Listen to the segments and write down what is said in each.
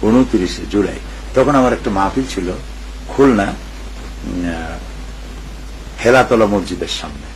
29 জুলাই। তখন আমার একটা মাহফিল ছিল খুলনা হেলাতলা মসজিদের সামনে।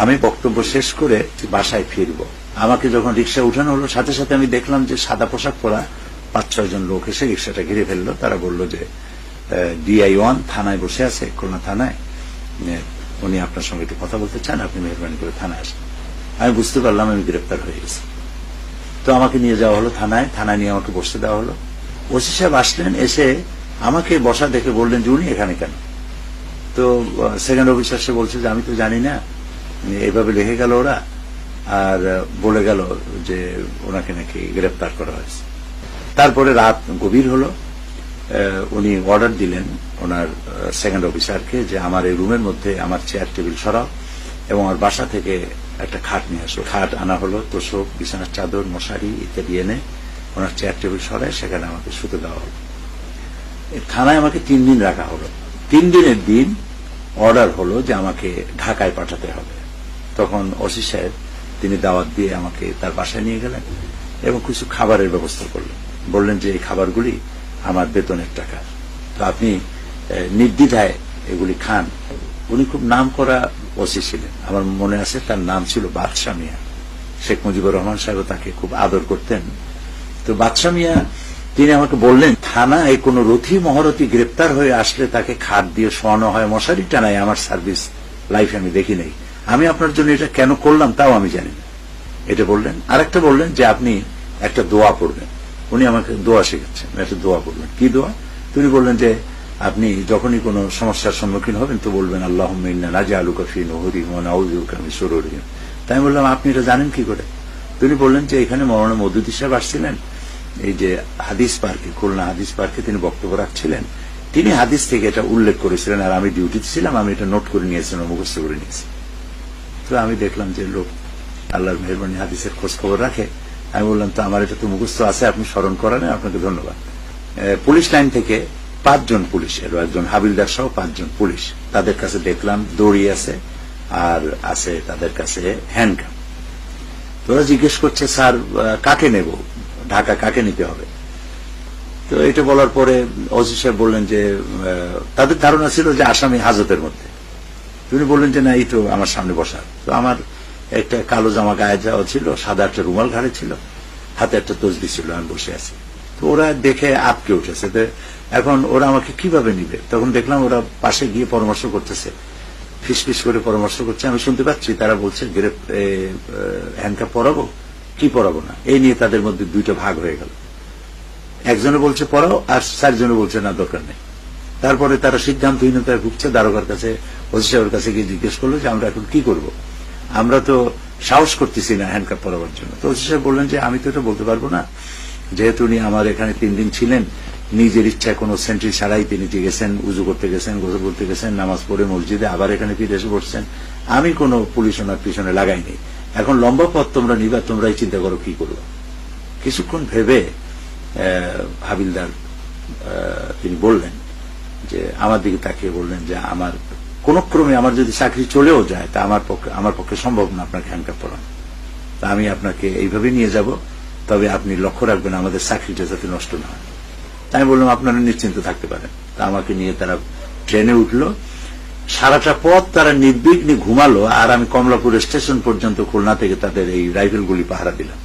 আমি বক্তব্য শেষ করে বাসায় ফিরবো, আমাকে যখন রিক্সা উঠানো হলো সাথে সাথে আমি দেখলাম যে সাদা পোশাক পরা 5-6 জন লোক এসে রিক্সাটা ঘিরে ফেললো। তারা বলল যে DI-1 থানায় বসে আছে, খুলনা থানায়, উনি আপনার সঙ্গে একটু কথা বলতে চান, আপনি মেহরবানি করে থানায় আসেন। আমি বুঝতে পারলাম আমি গ্রেপ্তার হয়ে গেছি। তো আমাকে নিয়ে যাওয়া হলো থানায়, থানায় নিয়ে আমাকে বসতে দেওয়া হলো। ওসি সাহেব আসলেন, এসে আমাকে বসা দেখে বললেন যে উনি এখানে কেন। তো সেকেন্ড অফিসার সে বলছে যে আমি তো জানি না, এভাবে লিখে গেল ওরা, আর বলে গেল যে ওনাকে নাকি গ্রেপ্তার করা হয়েছে। তারপরে রাত গভীর হলো, উনি অর্ডার দিলেন ওনার সেকেন্ড অফিসারকে যে আমার এই রুমের মধ্যে আমার চেয়ার টেবিল সরাও এবং আমার বাসা থেকে একটা খাট নিয়ে আসো। খাট আনা হলো, তোষক, বিছানার চাদর, মশারি ইত্যাদি এনে ওনার চেয়ার টেবিল সরায় সেখানে আমাকে শুতে দেওয়া হলো। থানায় আমাকে 3 দিন রাখা হলো। 3 দিনের দিন অর্ডার হলো যে আমাকে ঢাকায় পাঠাতে হবে। তখন ওসি সাহেব তিনি দাওয়াত দিয়ে আমাকে তার বাসায় নিয়ে গেলেন এবং কিছু খাবারের ব্যবস্থা করলেন। বললেন যে এই খাবারগুলি আমার বেতনের টাকা, তো আপনি নির্দ্বিধায় এগুলি খান। উনি খুব নাম করা ওসি ছিলেন, আমার মনে আছে তার নাম ছিল বাদশা মিয়া। শেখ মুজিবুর রহমান সাহেব তাকে খুব আদর করতেন। তো বাদশা মিয়া তিনি আমাকে বললেন, থানায় কোনো রথী মহারথী গ্রেপ্তার হয়ে আসলে তাকে খাট দিয়ে শোয়ানো হয়, মশারি টানায়, আমার সার্ভিস লাইফে আমি দেখি নাই। আমি আপনার জন্য এটা কেন করলাম তাও আমি জানি না, এটা বললেন। আরেকটা বললেন যে আপনি একটা দোয়া পড়বেন। উনি আমাকে দোয়া শিখাচ্ছেন, একটা দোয়া পড়বেন। কি দোয়া? তিনি বললেন যে আপনি যখনই কোনো সমস্যার সম্মুখীন হবেন তো বলবেন আল্লাহুম্মা ইন্না নাজআলুকা ফি নুহুরিহিম ওয়া নাউযু বিকা মিন শুরুরিহিম। তাই আমি বললাম আপনি এটা জানেন কি করে? তিনি বললেন যে এখানে মওলানা মওদুদী সাহেব আসছিলেন, এই যে হাদিস পার্কে, খুলনা হাদিস পার্কে তিনি বক্তব্য রাখছিলেন, তিনি হাদিস থেকে এটা উল্লেখ করেছিলেন, আর আমি ডিউটিতে ছিলাম, আমি এটা নোট করে নিয়েছিলাম, মুখস্থ করে নিয়েছি। তো আমি দেখলাম যে লোক আল্লাহর মেহরবানি হাদিসের খোঁজ খবর রাখে। আমি বললাম তো আমার এটা তো মুখস্থ আছে, আপনি স্মরণ করেন, আপনাকে ধন্যবাদ। পুলিশ লাইন থেকে 5 জন পুলিশের, একজন হাবিলদার সহ 5 জন পুলিশ, তাদের কাছে দেখলাম দড়ি আছে আর আছে তাদের কাছে হ্যান্ডকাপ। তোরা জিজ্ঞেস করছে স্যার কাকে নেব, ঢাকা কাকে নিতে হবে? তো এটা বলার পরে ওসি সাহেব বললেন যে তাদের ধারণা ছিল যে আসামি হাজতের মধ্যে। তিনি বললেন যে না, এই তো আমার সামনে বসা। তো আমার একটা কালো জামা গায়ে যাওয়া ছিল, সাদা একটা রুমাল ঘাড়ে ছিল, হাতে একটা তসবিহ ছিল, আমি বসে আছি। তো ওরা দেখে আটকে উঠেছে। তো এখন ওরা আমাকে কিভাবে নিবে? তখন দেখলাম ওরা পাশে গিয়ে পরামর্শ করতেছে, ফিসফিস করে পরামর্শ করছে, আমি শুনতে পাচ্ছি। তারা বলছে হ্যান্ডকাপ পরাবো কি পরাবো না, এই নিয়ে তাদের মধ্যে 2টা ভাগ হয়ে গেল। একজনে বলছে পড়াও, আর 4 জনে বলছে না দরকার নেই। তারপরে তারা সিদ্ধান্তহীনতায় ভুগছে, দারোগার কাছে, ওসি সাহেবের কাছে গিয়ে জিজ্ঞেস করলো যে আমরা এখন কি করব, আমরা তো সাহস করতেছি না হ্যান্ডকাপ পরাবার জন্য। তো ওসি সাহেব বললেন যে আমি তো এটা বলতে পারবো না, যেহেতু উনি আমার এখানে 3 দিন ছিলেন, নিজের ইচ্ছায় কোনো সেন্ট্রি ছাড়াই তিনি গেছেন, উজু করতে গেছেন, গোসল করতে গেছেন, নামাজ পড়ে মসজিদে আবার এখানে ফিরে এসে বসছেন, আমি কোনো পুলিশ ওনার পিছনে লাগাইনি। এখন লম্বা পথ তোমরা নিবা, তোমরাই চিন্তা করো কি করবো। কিছুক্ষণ ভেবে হাবিলদার তিনি বললেন যে আমার দিকে তাকিয়ে বললেন যে আমার কোন ক্রমে আমার যদি চাকরি চলেও যায় তা আমার পক্ষে সম্ভব না আপনাকে হ্যান্ডকাপ পরানো, তা আমি আপনাকে এইভাবে নিয়ে যাব, তবে আপনি লক্ষ্য রাখবেন আমাদের চাকরিটা যাতে নষ্ট না হয়। তাই বললাম আপনারা নিশ্চিন্ত থাকতে পারেন। তা আমাকে নিয়ে তারা ট্রেনে উঠলো, সারাটা পথ তারা নির্বিঘ্নে ঘুমালো, আর আমি কমলাপুর স্টেশন পর্যন্ত খুলনা থেকে তাদের এই রাইফেলগুলি পাহারা দিলাম।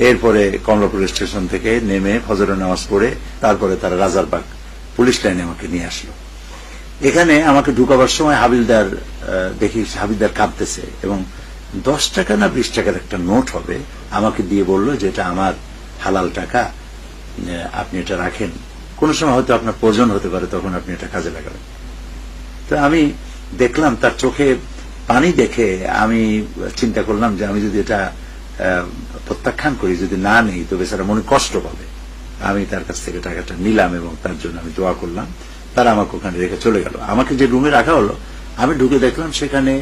এরপরে কমলাপুর স্টেশন থেকে নেমে ফজরের নামাজ পড়ে তারপরে তারা রাজারবাগ পুলিশ লাইনে আমাকে নিয়ে আসলো। এখানে আমাকে ঢুকাবার সময় হাবিলদার দেখি হাবিলদার কাঁদতেছে এবং 10 টাকা না 20 টাকার একটা নোট হবে আমাকে দিয়ে বলল যে এটা আমার হালাল টাকা, আপনি এটা রাখেন, কোন সময় হয়তো আপনার প্রয়োজন হতে পারে, তখন আপনি এটা কাজে লাগাবেন। তো আমি দেখলাম তার চোখে পানি দেখে আমি চিন্তা করলাম যে আমি যদি এটা প্রত্যাখ্যান করি, যদি না নেই তো বেচারা মনে কষ্ট পাবে। আমি তার কাছ থেকে টাকাটা নিলাম এবং তার জন্য আমি দোয়া করলাম। তারা আমাকে ওখানে রেখে চলে গেল। আমাকে যে রুমে রাখা হলো আমি ঢুকে দেখলাম সেখানে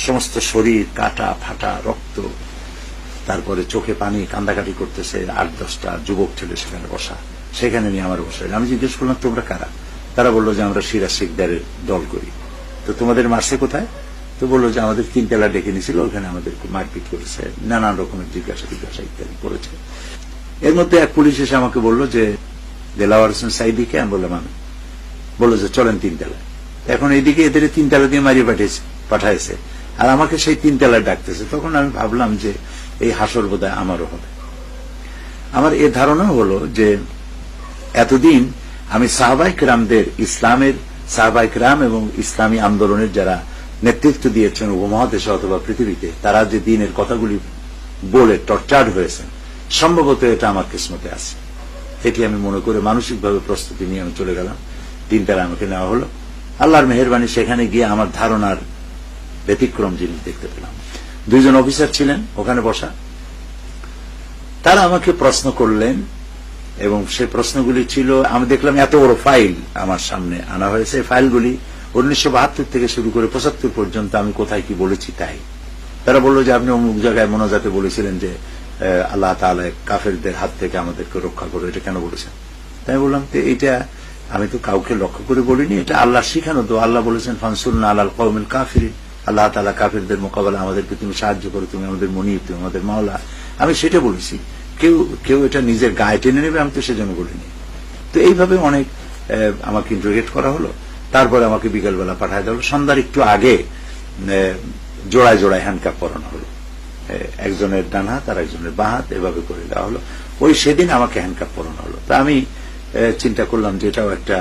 সমস্ত শরীর কাটা ফাটা, রক্ত, তারপরে চোখে পানি, কান্দাকাটি করতেছে 8-10টা যুবক ছেলে সেখানে বসা। সেখানে নিয়ে আমার বসে আমি জিজ্ঞেস করলাম তোমরা কারা? তারা বললো যে আমরা সিরাজ শিকদারের দল করি। তো তোমাদের মারছে কোথায়? তো বললো যে আমাদের 3 তেলা ডেকে নিয়েছিল, ওখানে আমাদের মারপিট করেছে, নানান রকমের জিজ্ঞাসা ইত্যাদি করেছে। এর মধ্যে এক পুলিশ এসে আমাকে বলল যে দেলাওয়ার হোসেন সাইদিকে, আমি বললাম আমি, বললো যে চলেন 3 তলায়। এখন এইদিকে এদের 3 তলা দিয়ে মারিয়ে পাঠাইছে, আর আমাকে সেই 3 তলায় ডাকতেছে। তখন আমি ভাবলাম যে এই হাসর বোধহয় আমারও হবে। আমার এ ধারণা হলো যে এতদিন আমি সাহাবায়ে কেরামদের, ইসলামের সাহাবায়ে কেরাম এবং ইসলামী আন্দোলনের যারা নেতৃত্ব দিয়েছেন উপমহাদেশে অথবা পৃথিবীতে, তারা যে দিনের কথাগুলি বলে টর্চার্ড হয়েছেন, সম্ভবত এটা আমার কিসমতে আছে। এটি আমি মনে করে মানসিকভাবে প্রস্তুতি নিয়ে আমি চলে গেলাম। 3 তলায় আমাকে নেওয়া হলো। আল্লাহর মেহেরবানি, সেখানে গিয়ে আমার ধারণার ব্যতিক্রম জিনিস দেখতে পেলাম। 2 জন অফিসার ছিলেন ওখানে বসা। তারা আমাকে প্রশ্ন করলেন এবং সেই প্রশ্নগুলি ছিল, আমি দেখলাম এত বড় ফাইল আমার সামনে আনা হয়েছে। ফাইলগুলি 1972 থেকে শুরু করে 75 পর্যন্ত আমি কোথায় কি বলেছি তাই। তারা বলল যে আপনি অমুক জায়গায় মোনাজাতে বলেছিলেন যে আল্লাহ তাআলা কাফেরদের হাত থেকে আমাদেরকে রক্ষা করো, এটা কেন বলেছেন? তাই বললাম যে এটা আমি তো কাউকে লক্ষ্য করে বলিনি, এটা আল্লাহ শিখানো। তো আল্লাহ বলেছেন ফানসুরনা আলাল কওমিল কাফিরিন, আল্লাহ তাআলা কাফেরদের মোকাবেলা আমাদেরকে তুমি সাহায্য করো, তুমি আমাদের মুনিব, তুমি আমাদের মাওলা। আমি সেটা বলেছি। কেউ এটা নিজের গায়ে টেনে নেবে আমি তো সেজন্য বলিনি। তো এইভাবে অনেক আমাকে ইন্টারোগেট করা হলো। তারপরে আমাকে বিকেলবেলা পাঠায় দেওয়া হলো। সন্ধ্যার একটু আগে জোড়ায় জোড়ায় হ্যান্ডকাপ পরানো হলো, একজনের ডান হাত আর একজনের বাঁ হাত, এভাবে করে দেওয়া হলো। ওই সেদিন আমাকে হ্যান্ডকাপ পরানো হলো। তা আমি চিন্তা করলাম যে এটাও একটা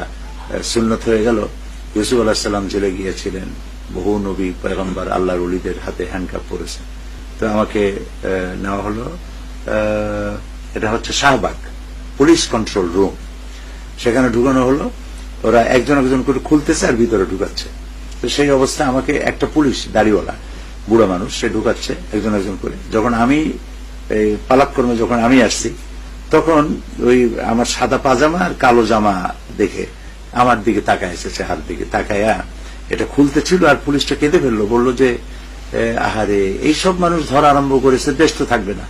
সুন্নত হয়ে গেল। ইউসুফ আলাইহিস সালাম জেলে গিয়েছিলেন, বহু নবী পয়গম্বর আল্লাহর ওলিদের হাতে হ্যান্ডকাপ পরেছে। তো আমাকে নেওয়া হলো, এটা হচ্ছে শাহবাগ পুলিশ কন্ট্রোল রুম, সেখানে ঢুকানো হলো। ওরা একজন একজন করে খুলতেছে আর ভিতরে ঢুকাচ্ছে। তো সেই অবস্থায় আমাকে একটা পুলিশ দাড়িওয়ালা বুড়া মানুষ, সে ঢুকাচ্ছে একজন একজন করে। যখন আমি পালাক্রমে যখন আমি আসছি, তখন ওই আমার সাদা পাজামা আর কালো জামা দেখে আমার দিকে তাকাইছে, চেহার দিকে তাকায়া এটা খুলতে ছিল। আর পুলিশটা কেঁদে ফেললো, বললো যে আহারে এইসব মানুষ ধরা আরম্ভ করেছে, দেশ তো থাকবে না।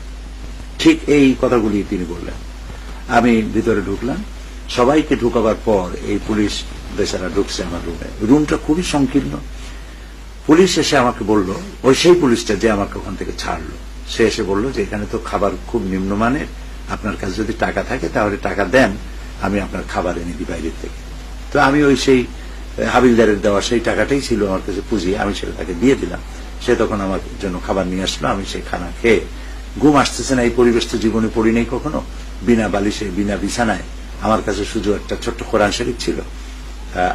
ঠিক এই কথাগুলি তিনি বললেন। আমি ভিতরে ঢুকলাম। সবাইকে ঢুকাবার পর এই পুলিশ বেচারা ঢুকছে আমার রুমে। রুমটা খুবই সংকীর্ণ। পুলিশ এসে আমাকে বলল, ওই সেই পুলিশটা যে আমাকে ওখান থেকে ছাড়লো, সে এসে বলল যে এখানে তো খাবার খুব নিম্নমানের, আপনার কাছে যদি টাকা থাকে তাহলে টাকা দেন, আমি আপনার খাবার এনে দিই বাইরের থেকে। তো আমি ওই সেই হাবিলদারের দেওয়া সেই টাকাটাই ছিল আমার কাছে পুঁজি, আমি সেটা তাকে দিয়ে দিলাম। সে তখন আমার জন্য খাবার নিয়ে আসলো। আমি সেই খানা খেয়ে, ঘুম আসতেছে না, এই পরিবেশ তো জীবনে পড়ি নাই কখনো, বিনা বালিশে বিনা বিছানায়। আমার কাছে শুধু একটা ছোট্ট কোরআন শরীফ ছিল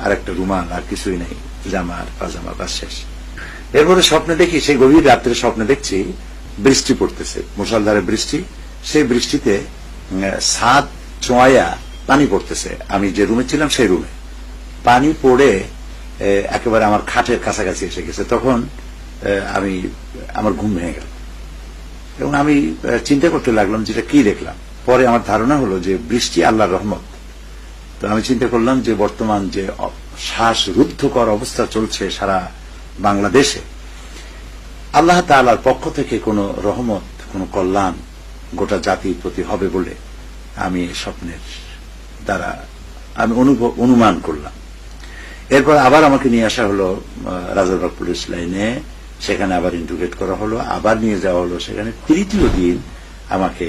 আর একটা রুমাল, আর কিছুই নাই, জামা আর পাজামা, বাস শেষ। এরপরে স্বপ্নে দেখি, সেই গভীর রাত্রে স্বপ্নে দেখছি বৃষ্টি পড়তেছে, মুষলধারে বৃষ্টি। সেই বৃষ্টিতে ছাদ চোঁয়া পানি পড়তেছে। আমি যে রুমে ছিলাম সেই রুমে পানি পড়ে একেবারে আমার খাটের কাছাকাছি এসে গেছে। তখন আমার ঘুম ভেঙে গেল এবং আমি চিন্তা করতে লাগলাম যেটা কি দেখলাম। পরে আমার ধারণা হলো যে বৃষ্টি আল্লাহর রহমত। তো আমি চিন্তা করলাম যে বর্তমান যে শ্বাসরুদ্ধকর অবস্থা চলছে সারা বাংলাদেশে, আল্লাহ তাআলার পক্ষ থেকে কোনো রহমত, কোনো কল্যাণ গোটা জাতির প্রতি হবে বলে আমি স্বপ্নের দ্বারা আমি অনুমান করলাম। এরপর আবার আমাকে নিয়ে আসা হলো রাজারবাগ পুলিশ লাইনে, সেখানে আবার ইন্টারোগেট করা হলো, আবার নিয়ে যাওয়া হলো সেখানে। তৃতীয় দিন আমাকে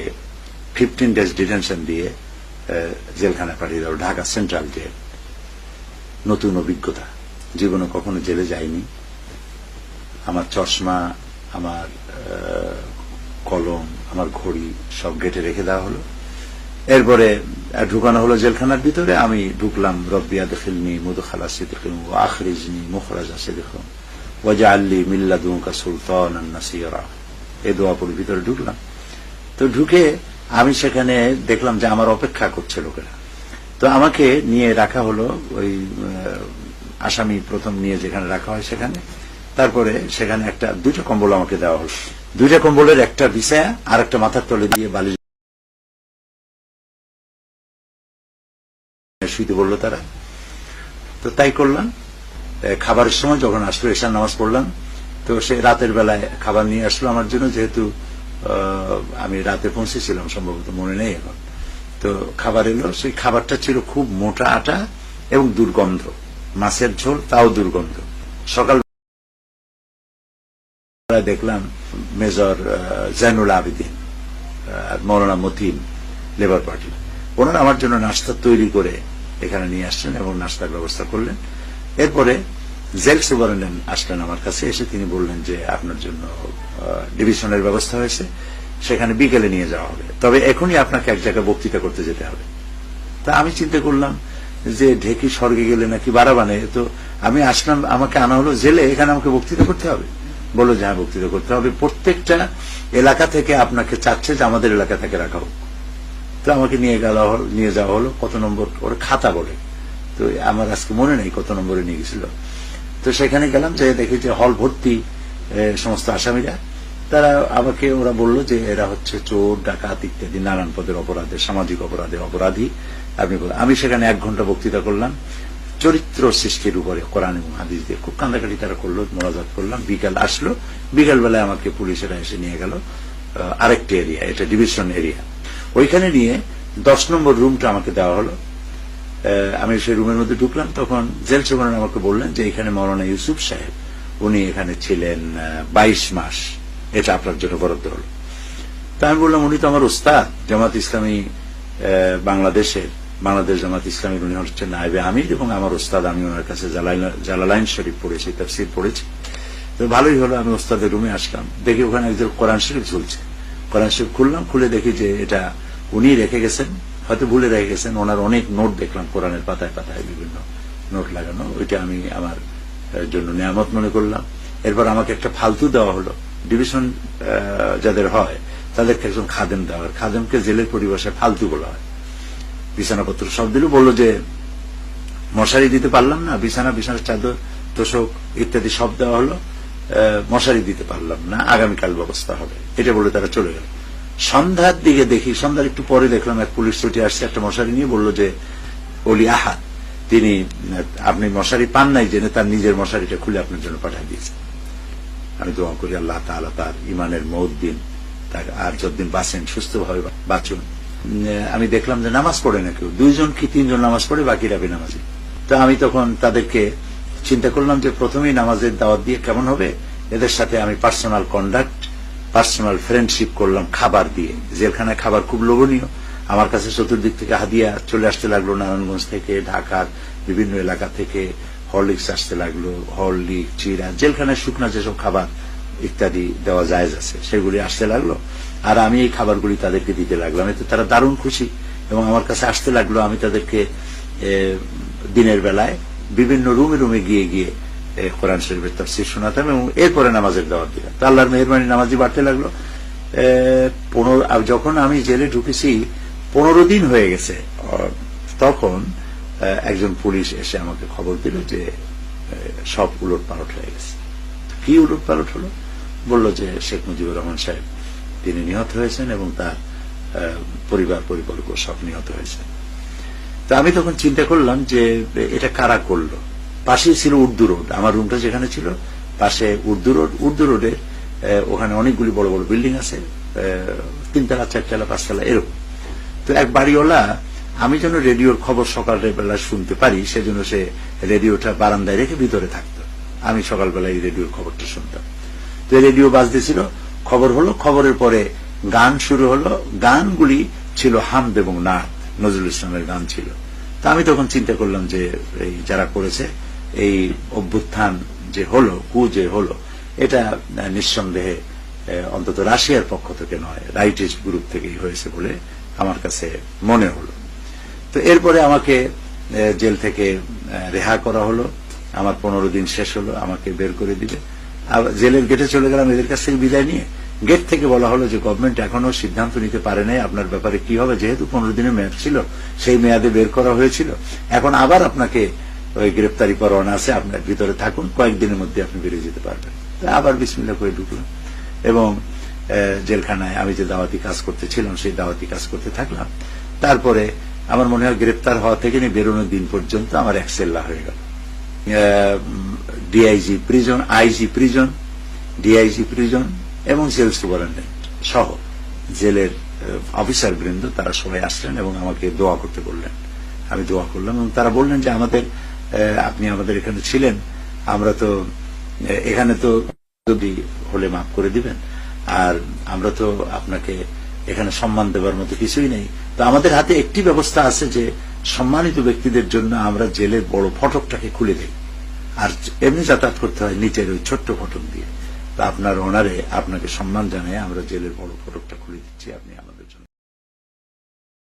15 days ডিটেনশন দিয়ে জেলখানা পাঠিয়ে দেওয়া, ঢাকা সেন্ট্রাল জেল। নতুন অভিজ্ঞতা, জীবনে কখনো জেলে যাইনি। আমার চশমা, আমার কলম, আমার ঘড়ি সব গেটে রেখে দেওয়া হলো। এরপরে ঢুকানো হলো জেলখানার ভিতরে। আমি ঢুকলাম, রব্বি আদখিলনি মুদখালা সিদকিন ওয়া আখরিজনি মুখরাজা সিদকিন ওয়াজআলনি মিন লাদুনকা সুলতানান নাসীরা, এই দোয়া পড়ে ভিতরে ঢুকলাম। তো ঢুকে আমি সেখানে দেখলাম যে আমার অপেক্ষা করছে লোকেরা। তো আমাকে নিয়ে রাখা হলো ওই আসামি প্রথম নিয়ে যেখানে রাখা হয় সেখানে। তারপরে সেখানে দুইটা কম্বল আমাকে দেওয়া হলো। দুইটা কম্বলের একটা বিছায়া আর একটা মাথার তলে দিয়ে বালিশ শুইতে বললো তারা। তো তাই করলাম। খাবারের সময় যখন আসলো, এশার নামাজ পড়লাম। তো সে রাতের বেলায় খাবার নিয়ে আসলো আমার জন্য, যেহেতু আমি রাতে পৌঁছেছিলাম, সম্ভবত মনে নেই এখন। তো খাবার এলো, সেই খাবারটা ছিল খুব মোটা আটা এবং দুর্গন্ধ, মাছের ঝোল, তাও দুর্গন্ধ। সকাল দেখলাম মেজর জাইনুল আবেদিন, মৌলানা মতিন, লেবার পার্টি। ওনারা আমার জন্য নাস্তা তৈরি করে এখানে নিয়ে আসছেন এবং নাস্তার ব্যবস্থা করলেন। এরপরে জেল সুপারিনটেন্ডেন্ট আসলেন আমার কাছে, এসে তিনি বললেন যে আপনার জন্য ডিভিশনের ব্যবস্থা হয়েছে, সেখানে বিকেলে নিয়ে যাওয়া হবে, তবে এখনই আপনাকে এক জায়গায় বক্তৃতা করতে যেতে হবে। তা আমি চিন্তা করলাম যে ঢেকি স্বর্গে গেলে নাকি বাড়াবানে, তো আমি আসলাম, আমাকে আনা হলো জেলে, এখানে আমাকে বক্তৃতা করতে হবে। বললো যে হ্যাঁ বক্তৃতা করতে হবে, প্রত্যেকটা এলাকা থেকে আপনাকে চাচ্ছে যে আমাদের এলাকা থেকে রাখা হোক। তো আমাকে নিয়ে যাওয়া হলো কত নম্বর ওর খাতা বলে, তো আমার আজকে মনে নেই কত নম্বরে নিয়ে গেছিল। তো সেখানে গেলাম, যে দেখি যে হল ভর্তি সমস্ত আসামিরা। তারা আমাকে ওরা বলল যে এরা হচ্ছে চোর, ডাকাত ইত্যাদি নানান পদের অপরাধে, সামাজিক অপরাধে অপরাধী। আমি সেখানে 1 ঘন্টা বক্তৃতা করলাম চরিত্র সৃষ্টির উপরে, কোরআন এবং হাদিস দিয়ে। খুব কান্দাকাটি তারা করলো, মোনাজাত করলাম। বিকাল আসলো, বিকাল বেলায় আমাকে পুলিশেরা এসে নিয়ে গেল আরেকটি এরিয়া, এটা ডিভিশন এরিয়া। ওইখানে নিয়ে 10 নম্বর রুমটা আমাকে দেওয়া হলো। আমি সেই রুমের মধ্যে ঢুকলাম, তখন জেল সুপারিনটেন্ডেন্ট আমাকে বললেন যে এখানে মাওলানা ইউসুফ সাহেব, উনি এখানে ছিলেন 22 মাস, এটা আপনার জন্য বরাদ্দ হলো। তা আমি বললাম উনি তো আমার উস্তাদ, জামাত ইসলামী বাংলাদেশ জামাত ইসলামীর, উনি হচ্ছেন নায়েবে আমির এবং আমার উস্তাদ। আমি ওনার কাছে জালালাইন শরীফ পড়েছি, তাফসীর পড়েছি। তো ভালোই হলো, আমি উস্তাদের রুমে আসলাম, দেখি ওখানে একজন কোরআন শরীফ ঝুলছে। কোরআন শরীফ খুললাম, খুলে দেখি যে এটা উনি রেখে গেছেন, হয়তো ভুলে রেখে গেছেন। ওনার অনেক নোট দেখলাম, কোরআনের পাতায় পাতায় বিভিন্ন নোট লাগানো, ওইটা আমি আমার জন্য নিয়ামত মনে করলাম। এরপর আমাকে একটা ফালতু দেওয়া হলো, ডিভিশন যাদের হয় তাদেরকে একজন খাদেম দেওয়া হয়, খাদেমকে জেলের পরিভাষায় ফালতু বলা হয়। বিছানাপত্র সব দিল, বললো যে মশারি দিতে পারলাম না, বিছানার চাদর তোষক ইত্যাদি সব দেওয়া হলো, মশারি দিতে পারলাম না, আগামীকাল ব্যবস্থা হবে, এটা বলে তারা চলে গেল। সন্ধ্যার দিকে দেখি, সন্ধ্যার একটু পরে দেখলাম এক পুলিশ ছুটে আসছে একটা মশারি নিয়ে, বললো যে অলি আহাদ, তিনি আপনি মশারি পান নাই জেনে তার নিজের মশারিটা খুলে আপনার জন্য পাঠিয়ে দিয়েছে। আমি দোয়া করি আল্লাহ তাআলা তার ইমানের মওত দিন, তার আর যতদিন বাঁচেন সুস্থভাবে বাঁচুন। আমি দেখলাম যে নামাজ পড়ে না কেউ, 2 জন কি 3 জন নামাজ পড়ে, বাকিরা বেনামাজি। তো আমি তখন তাদেরকে চিন্তা করলাম যে প্রথমেই নামাজের দাওয়াত দিয়ে কেমন হবে, এদের সাথে আমি পার্সোনাল কন্ডাক্ট, পার্সোনাল ফ্রেন্ডশিপ করলাম খাবার দিয়ে। জেলখানায় খাবার খুব লোভনীয়, আমার কাছে চতুর্দিক থেকে হাদিয়া চলে আসতে লাগলো, নারায়ণগঞ্জ থেকে, ঢাকার বিভিন্ন এলাকা থেকে হরলিক্স আসতে লাগলো, হরলিক, চিরা, জেলখানায় শুকনা যেসব খাবার ইত্যাদি দেওয়া জায়েজ আছে সেগুলি আসতে লাগলো। আর আমি এই খাবারগুলি তাদেরকে দিতে লাগলাম, এতে তারা দারুণ খুশি এবং আমার কাছে আসতে লাগলো। আমি তাদেরকে দিনের বেলায় বিভিন্ন রুমে রুমে গিয়ে গিয়ে কোরআন শরীফের তাফসীর শোনাতাম এবং এরপরে নামাজের দাওয়াত দিলাম। তো আল্লাহর মেহেরবানি নামাজি বাড়তে লাগলো। যখন আমি জেলে ঢুকেছি 15 দিন হয়ে গেছে, তখন একজন পুলিশ এসে আমাকে খবর দিল যে সব উলট পালট হয়ে গেছে। কি উলট পালট হলো? বলল যে শেখ মুজিবুর রহমান সাহেব তিনি নিহত হয়েছেন এবং তার পরিবর্গ সব নিহত হয়েছেন। তা আমি তখন চিন্তা করলাম যে এটা কারা করলো। পাশেই ছিল উর্দু রোড, আমার রুমটা যেখানে ছিল পাশে উর্দু রোডে ওখানে অনেকগুলি বড় বড় বিল্ডিং আছে, 3 তলা 4 তলা 5 তলা এরকম। তো এক বাড়িওয়ালা, আমি যেন রেডিওর খবর সকালবেলা শুনতে পারি সেজন্য সে রেডিওটা বারান্দায় রেখে ভিতরে থাকতো, আমি সকালবেলায় রেডিওর খবরটা শুনতাম। তো রেডিও বাজতেছিল, খবর হলো, খবরের পরে গান শুরু হলো। গানগুলি ছিল হামদ এবং নাত, নজরুল ইসলামের গান ছিল। তা আমি তখন চিন্তা করলাম যে এই যারা করেছে এই অভ্যুত্থান যে হলো, যে হলো, এটা নিঃসন্দেহে অন্তত রাশিয়ার পক্ষ থেকে নয়, রাইটিস্ট গ্রুপ থেকেই হয়েছে বলে আমার কাছে মনে হলো। তো এরপরে আমাকে জেল থেকে রেহা করা হলো, আমার 15 দিন শেষ হলো, আমাকে বের করে দিবে। জেলের গেটে চলে গেলাম এদের কাছ থেকে বিদায় নিয়ে। গেট থেকে বলা হলো যে গভর্নমেন্ট এখনো সিদ্ধান্ত নিতে পারে নাই আপনার ব্যাপারে কি হবে, যেহেতু 15 দিনের মেয়াদ ছিল, সেই মেয়াদে বের করা হয়েছিল, এখন আবার আপনাকে ওই গ্রেপ্তারি পরোয়ানা আছে, আপনার ভিতরে থাকুন, কয়েকদিনের মধ্যে আপনি বেরিয়ে যেতে পারবেন। আবার বিসমিল্লাহ করে ঢুকলাম এবং জেলখানায় আমি যে দাওয়াতি কাজ করতেছিলাম সেই দাওয়াতি কাজ করতে থাকলাম। তারপরে আমার মনে হয় গ্রেপ্তার হওয়া থেকে নিয়ে বেরোনোর দিন পর্যন্ত আমার এক সেল্লা হয়ে গেল। DIG prison, IG prison, DIG prison এবং জেল সুপারিনটেন্ডেন্ট সহ জেলের অফিসার বৃন্দ তারা সবাই আসলেন এবং আমাকে দোয়া করতে বললেন। আমি দোয়া করলাম এবং তারা বললেন যে আপনি আমাদের এখানে ছিলেন, আমরা তো এখানে তো যদি হলে মাফ করে দিবেন, আর আমরা তো আপনাকে এখানে সম্মান দেবার মতো কিছুই নেই, তো আমাদের হাতে একটি ব্যবস্থা আছে যে সম্মানিত ব্যক্তিদের জন্য আমরা জেলের বড় ফটকটাকে খুলে দিই, আর এমনি যাতায়াত করতে হয় নিচের ওই ছোট্ট ফটক দিয়ে। তা আপনার অনারে আপনাকে সম্মান জানায় আমরা জেলের বড় ফটকটা খুলে দিচ্ছি, আপনি আমাদের